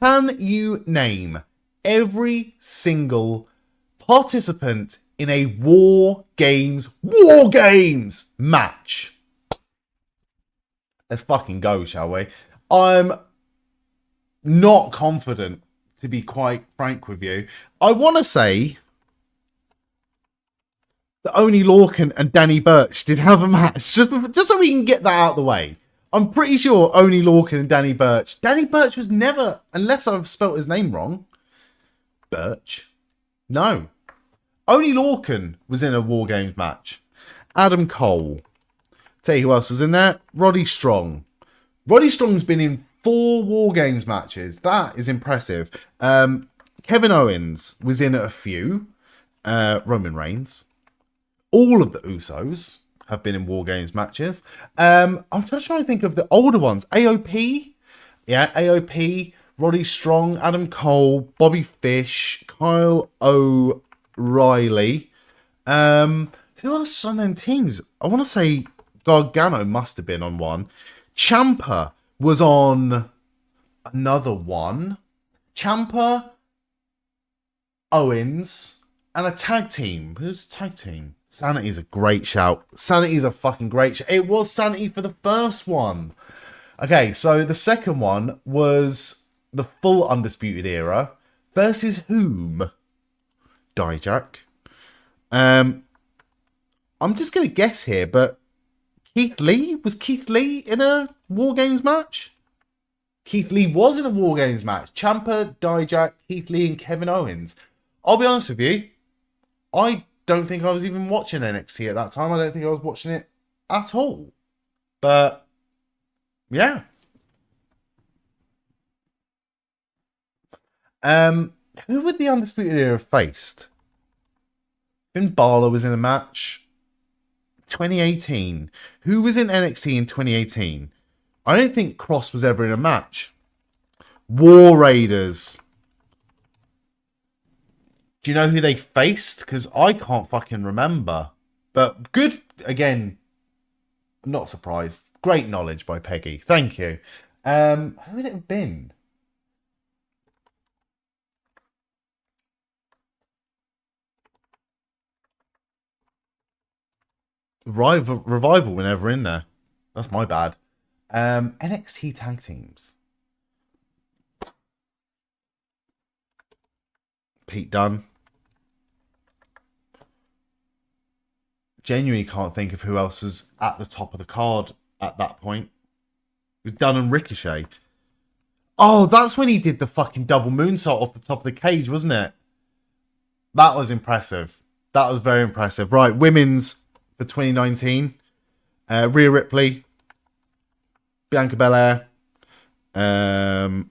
Can you name every single participant in a War Games match? Let's fucking go, shall we? I'm not confident, to be quite frank with you. I want to say that only Lorcan and Danny Burch did have a match, just so we can get that out of the way. I'm pretty sure only Lorcan and Danny Burch. Danny Burch was never, unless I've spelt his name wrong, Burch. No. Only Lorcan was in a War Games match. Adam Cole. Tell you who else was in there. Roddy Strong. Roddy Strong's been in 4 War Games matches. That is impressive. Kevin Owens was in a few. Roman Reigns. All of the Usos have been in War Games matches. I'm just trying to think of the older ones. AOP. Yeah, AOP. Roddy Strong. Adam Cole. Bobby Fish. Kyle O'Reilly. Who else is on them teams? I want to say Gargano must have been on one. Ciampa was on another one. Ciampa, Owens, and a tag team. Who's the tag team? Sanity is a great shout. Sanity is a fucking great shout. It was Sanity for the first one. Okay, so the second one was the full Undisputed Era versus whom? Dijak. I'm just going to guess here, but Keith Lee? Was Keith Lee in a War Games match? Keith Lee was in a War Games match. Ciampa, Dijak, Keith Lee, and Kevin Owens. I'll be honest with you. I don't think I was even watching NXT at that time. I don't think I was watching it at all. But, yeah. Who would the Undisputed Era have faced? Finn Balor was in a match. 2018. Who was in NXT in 2018? I don't think Cross was ever in a match. War Raiders. Do you know who they faced? Because I can't fucking remember. But good, again, not surprised. Great knowledge by Peggy. Thank you. Who would it have been? Revival were never in there. That's my bad. NXT tag teams. Pete Dunne. Genuinely can't think of who else was at the top of the card at that point. It was Dunne and Ricochet. Oh, that's when he did the fucking double moonsault off the top of the cage, wasn't it? That was impressive. That was very impressive. Right, women's for 2019. Rhea Ripley. Bianca Belair. Who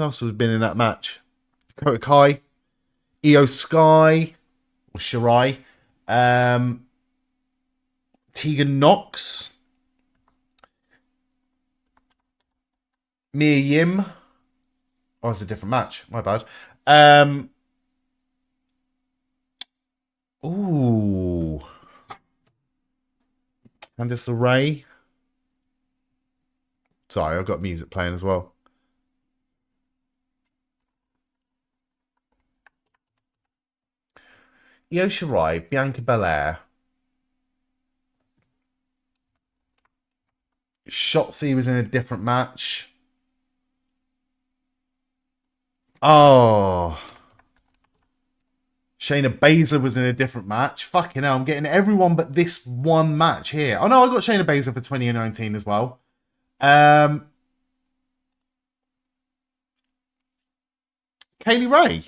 else has been in that match? Dakota Kai. Io Sky. Or Shirai. Tegan Knox. Mia Yim. Oh, it's a different match. My bad. Ooh. Candice LeRae. Sorry, I've got music playing as well. Io Shirai, Bianca Belair. Shotzi was in a different match. Oh. Shayna Baszler was in a different match. Fucking hell, I'm getting everyone but this one match here. Oh no, I got Shayna Baszler for 2019 as well. Kaylee Ray.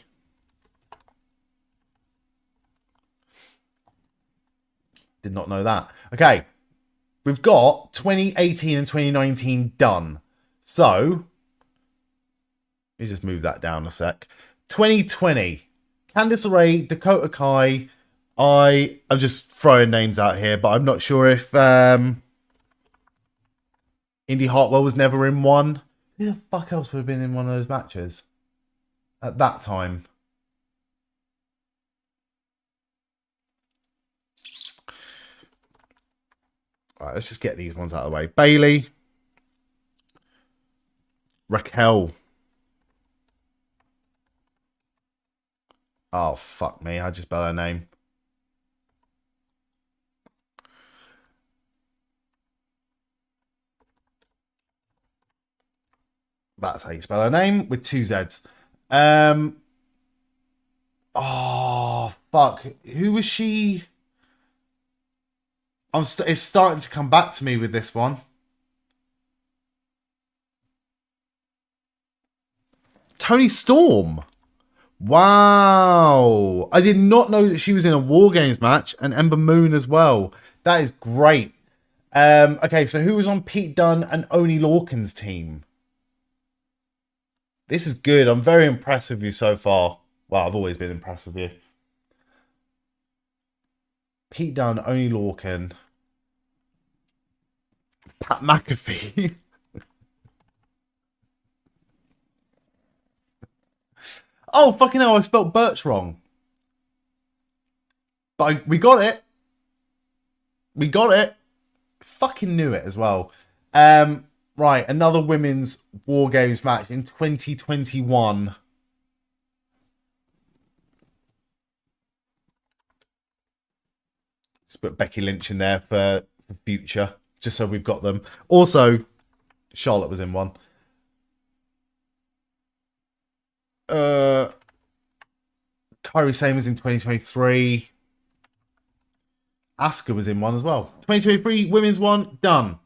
Did not know that. Okay. We've got 2018 and 2019 done. So, let me just move that down a sec. 2020. Candice LeRae, Dakota Kai. I'm just throwing names out here, but I'm not sure if Indy Hartwell was never in one. Who the fuck else would have been in one of those matches at that time? All right, let's just get these ones out of the way. Bailey. Raquel. Oh, fuck me. I just spelled her name. That's how you spell her name, with 2 Z's. Oh, fuck. Who was she? It's starting to come back to me with this one. Toni Storm. Wow. I did not know that she was in a War Games match, and Ember Moon as well. That is great. Okay, so who was on Pete Dunne and Oney Lorcan's team? This is good. I'm very impressed with you so far. Well, I've always been impressed with you. Pete Dunne, Oney Lorcan. Pat McAfee. Oh, fucking hell, I spelled Birch wrong. But we got it. We got it. Fucking knew it as well. Right, another women's War Games match in 2021. Let's put Becky Lynch in there for future, just so we've got them. Also, Charlotte was in one. Kairi Sane was in 2023. Asuka was in one as well. 2023 women's one, done.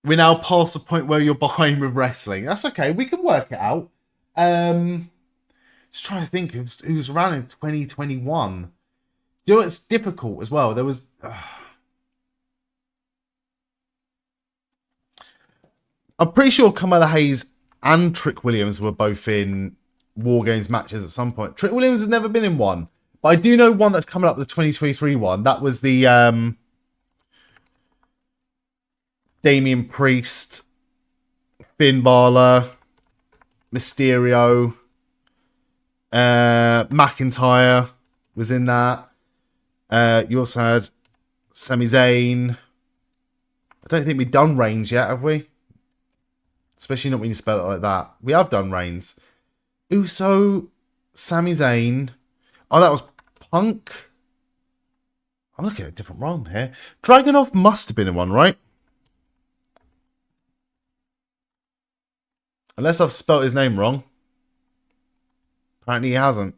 We're now past the point where you're behind with wrestling. That's okay. We can work it out. Just trying to think who's around in 2021. You know, it's difficult as well. There was... I'm pretty sure Carmella Hayes and Trick Williams were both in War Games matches at some point. Trick Williams has never been in one. But I do know one that's coming up, the 2023 one. That was the Damian Priest, Finn Balor, Mysterio, McIntyre was in that. You also had Sami Zayn. I don't think we've done Reigns yet, have we? Especially not when you spell it like that. We have done Reigns. Uso, Sami Zayn. Oh, that was Punk. I'm looking at a different run here. Dragunov must have been in one, right? Unless I've spelt his name wrong. Apparently he hasn't.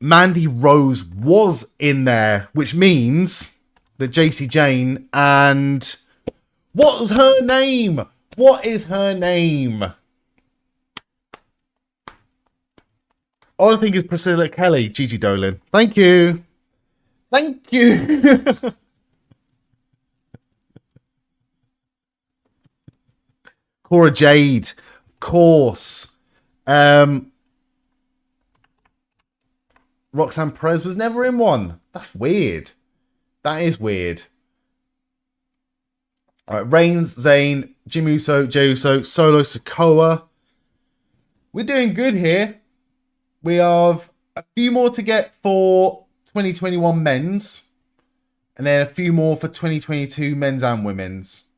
Mandy Rose was in there, which means that JC Jane and... What was her name? What is her name? All I think is Priscilla Kelly. Gigi Dolan. Thank you. Thank you. Cora Jade. Of course. Roxanne Perez was never in one. That's weird. That is weird. All right, Reigns, Zayn, Jim Uso, Jey Uso, Solo Sikoa. We're doing good here. We have a few more to get for 2021 men's. And then a few more for 2022 men's and women's.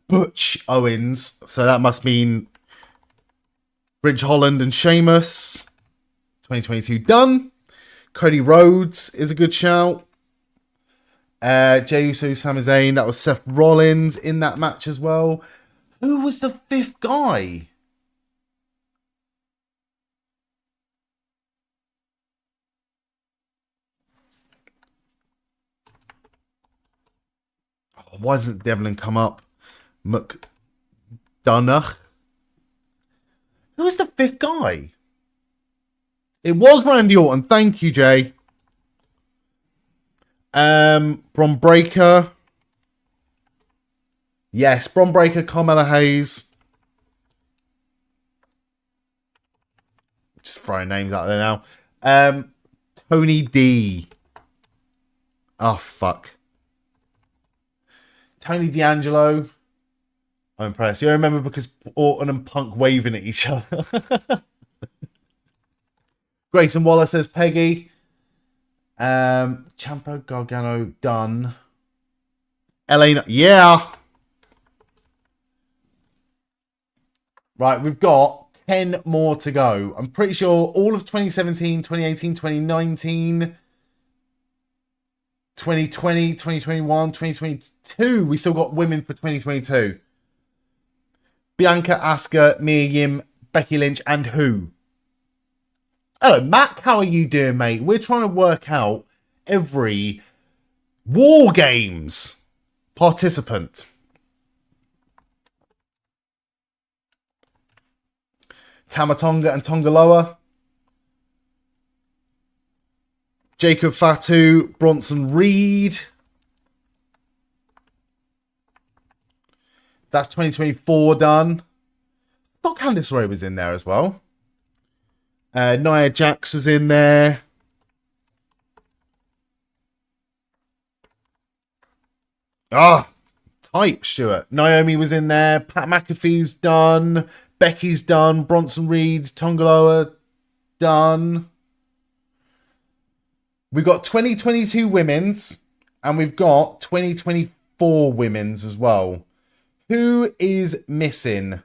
Butch Owens. So that must mean Ridge Holland and Sheamus. 2022 done. Cody Rhodes is a good shout. Jey Uso, Sami Zayn. That was Seth Rollins in that match as well. Who was the fifth guy? Oh, why doesn't Devlin come up? McDonough. Who was the fifth guy? It was Randy Orton. Thank you, Jay. Bron Breakker. Yes, Bron Breakker, Carmella Hayes. Just throwing names out there now. Tony D. Oh, fuck. Tony D'Angelo. I'm impressed. You remember because Orton and Punk waving at each other. Grayson Waller says Peggy. Ciampa Gargano done. Elena, yeah. Right, we've got 10 more to go. I'm pretty sure all of 2017, 2018, 2019, 2020, 2021, 2022. We still got women for 2022. Bianca, Asuka, Mia Yim, Becky Lynch, and who? Hello, Mac. How are you doing, mate? We're trying to work out every War Games participant. Tamatonga and Tongaloa. Jacob Fatu, Bronson Reed. That's 2024 done. Thought Candice Ray was in there as well. Nia Jax was in there. Type, Stuart. Naomi was in there. Pat McAfee's done. Becky's done. Bronson Reed, Tongaloa, done. We've got 2022 women's. And we've got 2024 women's as well. Who is missing?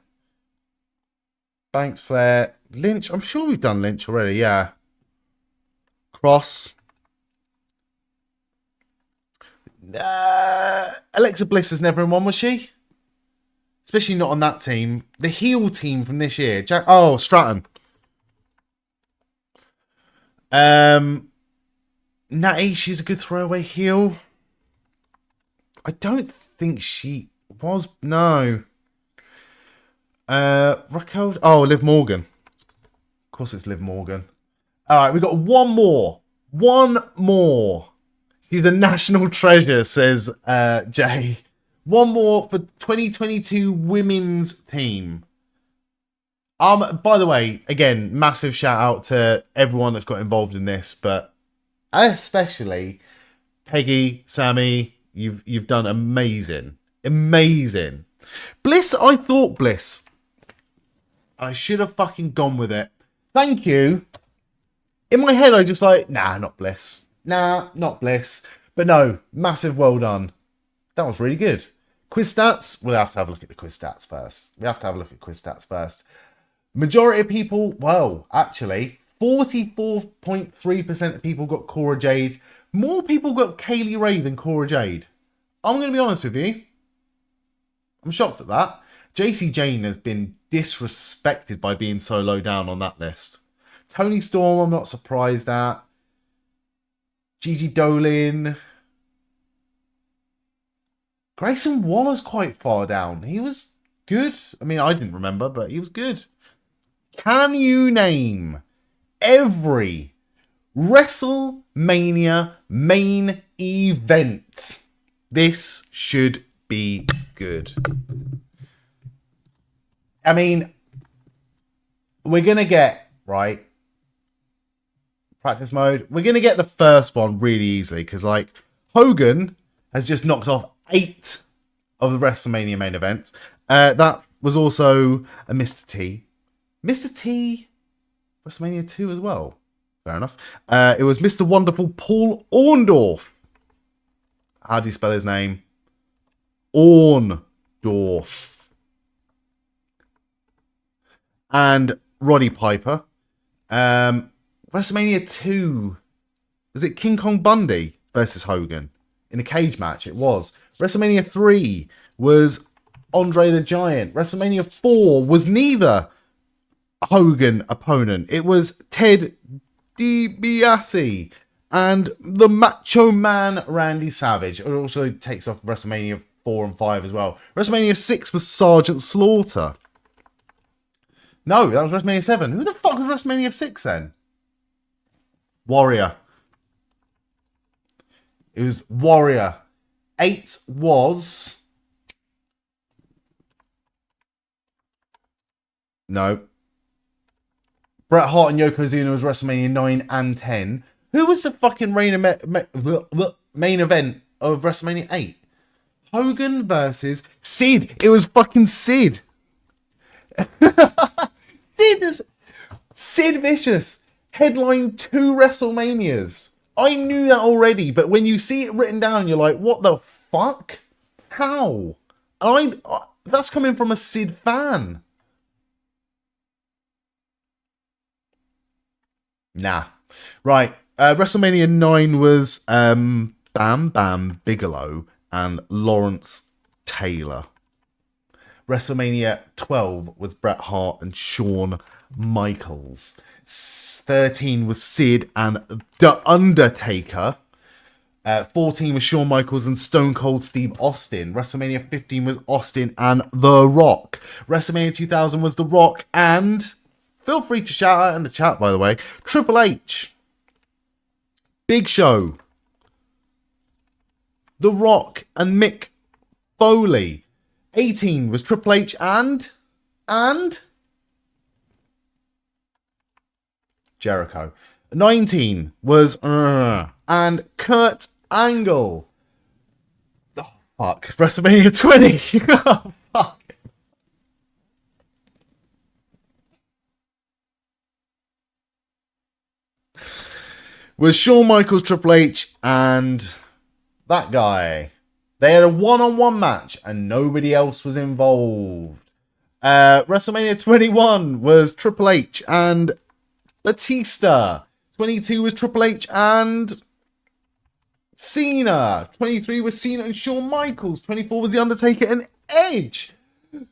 Banks, Flair, Lynch. I'm sure we've done Lynch already, yeah. Cross. Alexa Bliss was never in one, was she? Especially not on that team. The heel team from this year. Stratton. Natty, she's a good throwaway heel. I don't think she was. No. Raquel. Oh, Liv Morgan. Of course it's Liv Morgan. All right, we've got one more. One more. She's a national treasure, says Jay. One more for 2022 women's team. By the way, again, massive shout out to everyone that's got involved in this, but especially Peggy, Sammy, you've done amazing. Amazing. Bliss, I thought Bliss. I should have fucking gone with it. Thank you. In my head, I just like, nah, not Bliss. Nah, not Bliss. But no, massive well done. That was really good. Quiz stats. We'll have to have a look at the quiz stats first. Majority of people, well, actually, 44.3% of people got Cora Jade. More people got Kaylee Ray than Cora Jade. I'm going to be honest with you. I'm shocked at that. JC Jane has been disrespected by being so low down on that list. Tony Storm, I'm not surprised at. Gigi Dolin. Grayson Waller's quite far down. He was good. I mean, I didn't remember, but he was good. Can you name every WrestleMania main event? This should be good. I mean, we're going to get, right, practice mode. We're going to get the first one really easily because, like, Hogan has just knocked off 8 of the WrestleMania main events. That was also a Mr. T. Mr. T, WrestleMania 2 as well. Fair enough. It was Mr. Wonderful Paul Orndorff. How do you spell his name? Orndorff. And Roddy Piper. WrestleMania 2. Is it King Kong Bundy versus Hogan? In a cage match, it was. WrestleMania 3 was Andre the Giant. WrestleMania 4 was neither Hogan opponent. It was Ted DiBiase and the Macho Man Randy Savage. It also takes off WrestleMania 4 and 5 as well. WrestleMania 6 was Sergeant Slaughter. No, that was WrestleMania 7. Who the fuck was WrestleMania 6 then? Warrior. It was Warrior. 8 was... No. Bret Hart and Yokozuna was WrestleMania 9 and 10. Who was the fucking main event of WrestleMania 8? Hogan versus Sid. It was fucking Sid. Sid Vicious headlined 2 WrestleManias. I knew that already, but when you see it written down, you're like, what the fuck? How? That's coming from a Sid fan. Nah. Right. WrestleMania 9 was Bam Bam Bigelow and Lawrence Taylor. WrestleMania 12 was Bret Hart and Shawn Michaels. 13 was Sid and The Undertaker. 14 was Shawn Michaels and Stone Cold Steve Austin. WrestleMania 15 was Austin and The Rock. WrestleMania 2000 was The Rock and, feel free to shout out in the chat by the way, Triple H, Big Show, The Rock and Mick Foley. 18 was Triple H and Jericho. 19 was and Kurt Angle. Oh, fuck. WrestleMania 20. Oh, fuck. Was Shawn Michaels, Triple H, and that guy. They had a one-on-one match and nobody else was involved. WrestleMania 21 was Triple H and Batista. 22 was Triple H and Cena. 23 was Cena and Shawn Michaels. 24 was The Undertaker and Edge.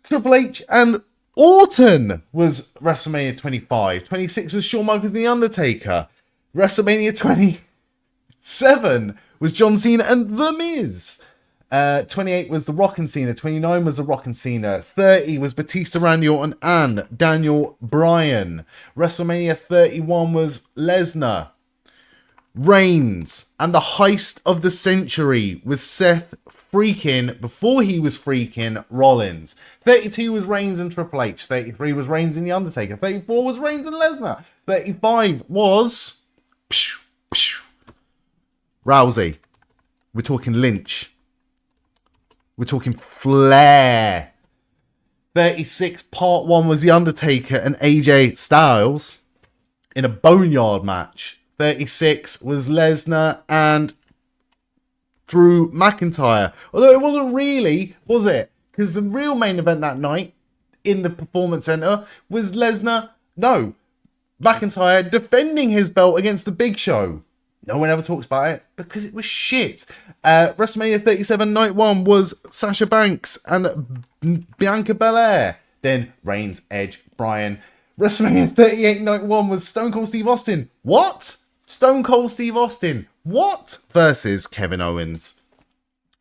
Triple H and Orton was WrestleMania 25. 26 was Shawn Michaels and The Undertaker. WrestleMania 27 was John Cena and The Miz. 28 was The Rock and Cena. 29 was The Rock and Cena. 30 was Batista, Randy Orton, and Daniel Bryan. WrestleMania 31 was Lesnar, Reigns, and the heist of the century with Seth freaking, before he was freaking, Rollins. 32 was Reigns and Triple H. 33 was Reigns and The Undertaker. 34 was Reigns and Lesnar. 35 was Rousey. We're talking Lynch. We're talking Flair. 36, part 1 was The Undertaker and AJ Styles in a boneyard match. 36 was Lesnar and Drew McIntyre. Although it wasn't really, was it? Because the real main event that night in the Performance Center was McIntyre defending his belt against the Big Show. No one ever talks about it because it was shit. WrestleMania 37 Night 1 was Sasha Banks and Bianca Belair. Then Reigns, Edge, Bryan. WrestleMania 38 Night 1 was Stone Cold Steve Austin. What? Stone Cold Steve Austin. What? Versus Kevin Owens.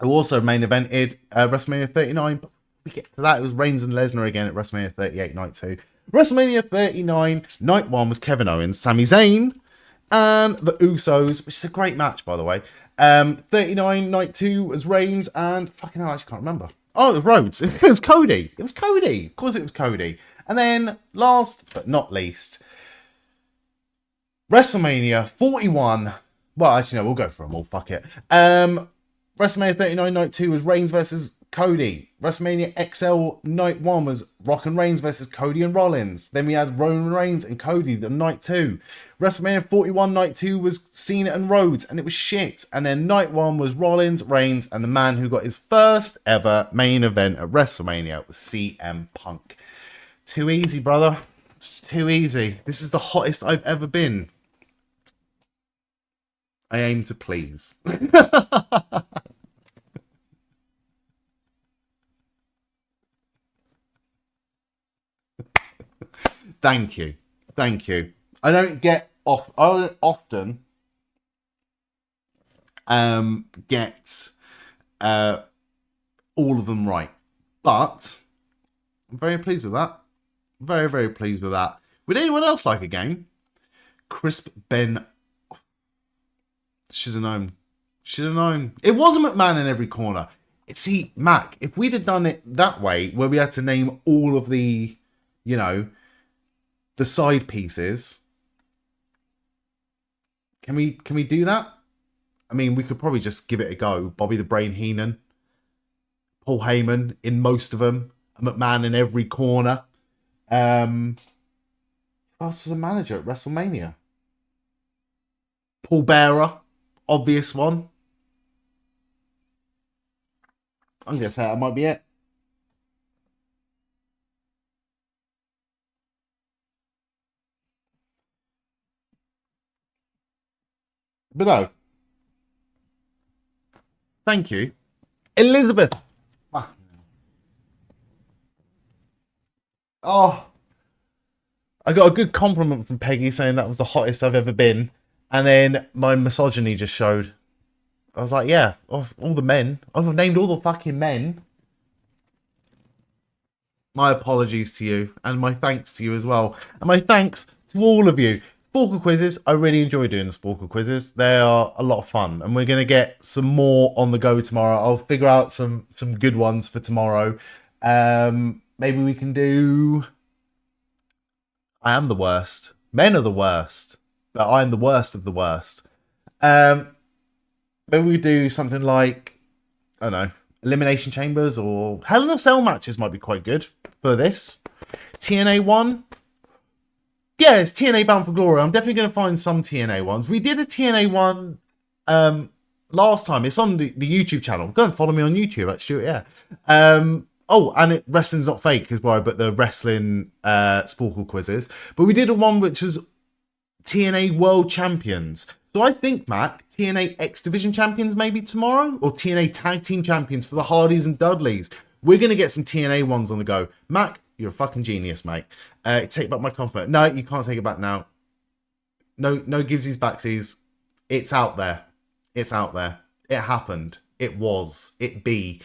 Who also main evented WrestleMania 39. But we get to that. It was Reigns and Lesnar again at WrestleMania 38 Night 2. WrestleMania 39 Night 1 was Kevin Owens, Sami Zayn, and the Usos, which is a great match, by the way. 39 Night 2 was Reigns and fucking hell, I actually can't remember. Oh, it was Rhodes. It was Cody. It was Cody. Of course it was Cody. And then last but not least, WrestleMania 41. Well, actually, no, we'll go for them all. Fuck it. WrestleMania 39 Night 2 was Reigns versus Cody. WrestleMania XL Night 1 was Rock and Reigns versus Cody and Rollins. Then we had Roman Reigns and Cody the Night 2. WrestleMania 41 Night 2 was Cena and Rhodes, and it was shit. And then Night 1 was Rollins, Reigns, and the man who got his first ever main event at WrestleMania was CM Punk. Too easy, brother. It's too easy. This is the hottest I've ever been. I aim to please. Thank you. Thank you. I don't often get all of them right. But I'm very pleased with that. Very, very pleased with that. Would anyone else like a game? Crisp Ben. Should have known. Should have known. It wasn't McMahon in every corner. See, Mac, if we'd have done it that way, where we had to name all of the, you know, the side pieces. Can we do that? I mean, we could probably just give it a go. Bobby the Brain Heenan, Paul Heyman in most of them, a McMahon in every corner. Who else was a manager at WrestleMania? Paul Bearer, obvious one. I'm gonna say that might be it. But no, thank you. Elizabeth. Oh, I got a good compliment from Peggy saying that was the hottest I've ever been. And then my misogyny just showed. I was like, yeah, of all the men. I've named all the fucking men. My apologies to you, and my thanks to you as well. And my thanks to all of you. Sporkle quizzes, I really enjoy doing the Sporkle quizzes. They are a lot of fun, and we're going to get some more on the go tomorrow. I'll figure out some good ones for tomorrow. Maybe we can do... I am the worst. Men are the worst, but I'm the worst of the worst. Maybe we do something like, I don't know, Elimination Chambers or Hell in a Cell matches might be quite good for this. TNA 1. Yeah, it's TNA Bound for Glory. I'm definitely going to find some TNA ones. We did a TNA one last time. It's on the YouTube channel. Go and follow me on YouTube at Stuart, yeah. Wrestling's Not Fake is where I put the wrestling Sporkle quizzes. But we did a one which was TNA World Champions. So I think, Mac, TNA X Division Champions maybe tomorrow? Or TNA Tag Team Champions for the Hardys and Dudleys. We're going to get some TNA ones on the go. Mac, you're a fucking genius, mate. Take back my compliment. No, you can't take it back now. No givesies backsies. It's out there. It's out there. It happened. It was. It be.